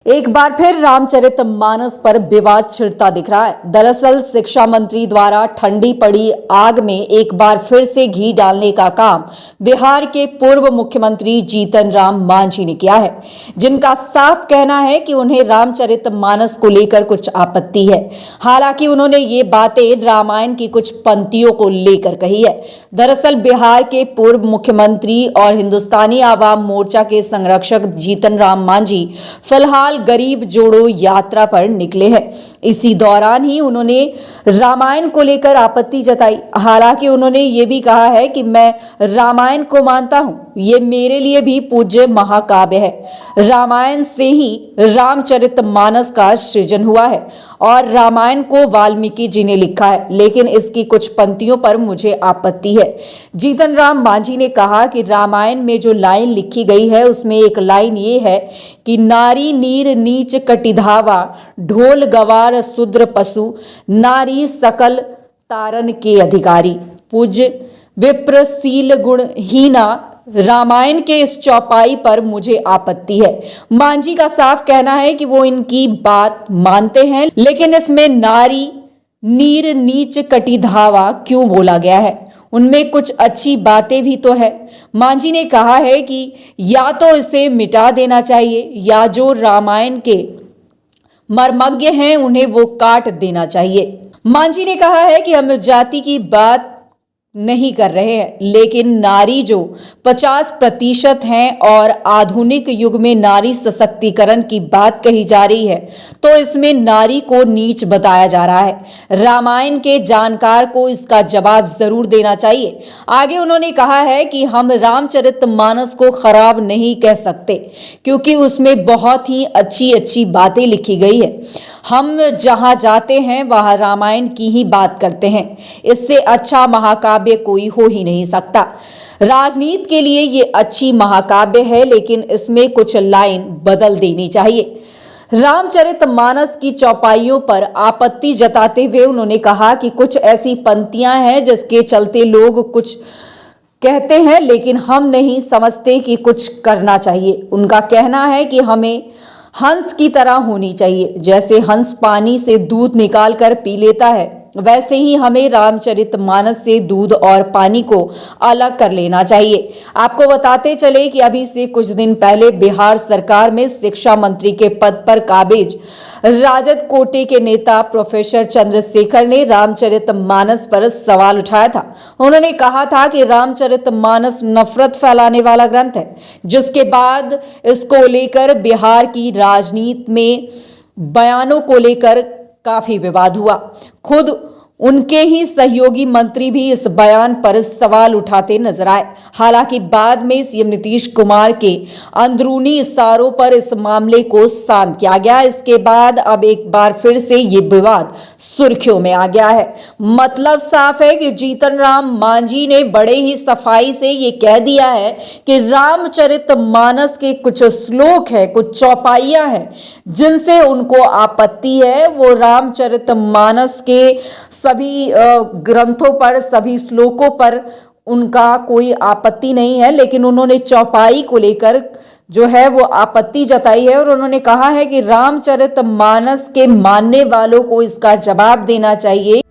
एक बार फिर रामचरितमानस पर विवाद छिड़ता दिख रहा है। दरअसल शिक्षा मंत्री द्वारा ठंडी पड़ी आग में एक बार फिर से घी डालने का काम बिहार के पूर्व मुख्यमंत्री जीतन राम मांझी ने किया है, जिनका साफ कहना है कि उन्हें रामचरितमानस को लेकर कुछ आपत्ति है। हालांकि उन्होंने ये बातें रामायण की कुछ पंक्तियों को लेकर कही है। दरअसल बिहार के पूर्व मुख्यमंत्री और हिंदुस्तानी आवाम मोर्चा के संरक्षक जीतन राम मांझी फिलहाल गरीब जोड़ो यात्रा पर निकले हैं। इसी दौरान ही उन्होंने रामायण को लेकर आपत्ति जताई। हालांकि उन्होंने ये भी कहा है कि मैं रामायण को मानता हूं, ये मेरे लिए भी पूज्य महाकाव्य है। रामायण से ही रामचरितमानस का सृजन हुआ है और रामायण को वाल्मीकि जी ने लिखा है, लेकिन इसकी कुछ पंक्तियों पर मुझे आपत्ति है। जीतन राम मांझी ने कहा कि रामायण में जो लाइन लिखी गई है उसमें एक लाइन ये है कि नारी नीर नीच कटिधावा, ढोल गवार शूद्र पशु, नारी सकल तारन के अधिकारी, पूज्य विप्रशील गुण हीना। रामायण के इस चौपाई पर मुझे आपत्ति है। मांझी का साफ कहना है कि वो इनकी बात मानते हैं, लेकिन इसमें नारी नीर नीच कटिधावा क्यों बोला गया है? उनमें कुछ अच्छी बातें भी तो है। मांझी ने कहा है कि या तो इसे मिटा देना चाहिए या जो रामायण के मर्मज्ञ हैं उन्हें वो काट देना चाहिए। मांझी ने कहा है कि हम जाति की बात नहीं कर रहे हैं, लेकिन नारी जो 50% हैं और आधुनिक युग में नारी सशक्तिकरण की बात कही जा रही है, तो इसमें नारी को नीच बताया जा रहा है। रामायण के जानकार को इसका जवाब जरूर देना चाहिए। आगे उन्होंने कहा है कि हम रामचरितमानस को खराब नहीं कह सकते, क्योंकि उसमें बहुत ही अच्छी अच्छी बातें लिखी गई है। हम जहां जाते हैं वहां रामायण की ही बात करते हैं। इससे अच्छा महाकाव्य कोई हो ही नहीं सकता। राजनीति के लिए ये अच्छी महाकाव्य है, लेकिन इसमें कुछ लाइन बदल देनी चाहिए। रामचरितमानस की चौपाइयों पर आपत्ति जताते हुए उन्होंने कहा कि कुछ ऐसी पंक्तियां हैं जिसके चलते लोग कुछ कहते हैं, लेकिन हम नहीं समझते कि कुछ करना चाहिए। उनका कहना है कि हमें हंस की तरह होनी चाहिए। जैसे हंस पानी से दूध निकाल कर पी लेता है, वैसे ही हमें रामचरितमानस से दूध और पानी को अलग कर लेना चाहिए। आपको बताते चले कि अभी से कुछ दिन पहले बिहार सरकार में शिक्षा मंत्री के पद पर काबिज राजद कोटे के नेता प्रोफेसर चंद्रशेखर ने रामचरितमानस पर सवाल उठाया था। उन्होंने कहा था कि रामचरितमानस नफरत फैलाने वाला ग्रंथ है, जिसके बाद इसको लेकर बिहार की राजनीति में बयानों को लेकर काफी विवाद हुआ। खुद उनके ही सहयोगी मंत्री भी इस बयान पर सवाल उठाते नजर आए। हालांकि बाद में सीएम नीतीश कुमार के अंदरूनी इशारों पर इस मामले को शांत किया गया। इसके बाद अब एक बार फिर से ये विवाद सुर्खियों में आ गया है। मतलब साफ है कि जीतन राम मांझी ने बड़े ही सफाई से ये कह दिया है कि रामचरितमानस के कुछ श्लोक हैं, कुछ चौपाइयां हैं जिनसे उनको आपत्ति है। वो रामचरितमानस के सभी ग्रंथों पर, सभी श्लोकों पर उनका कोई आपत्ति नहीं है, लेकिन उन्होंने चौपाई को लेकर जो है वो आपत्ति जताई है और उन्होंने कहा है कि रामचरितमानस के मानने वालों को इसका जवाब देना चाहिए।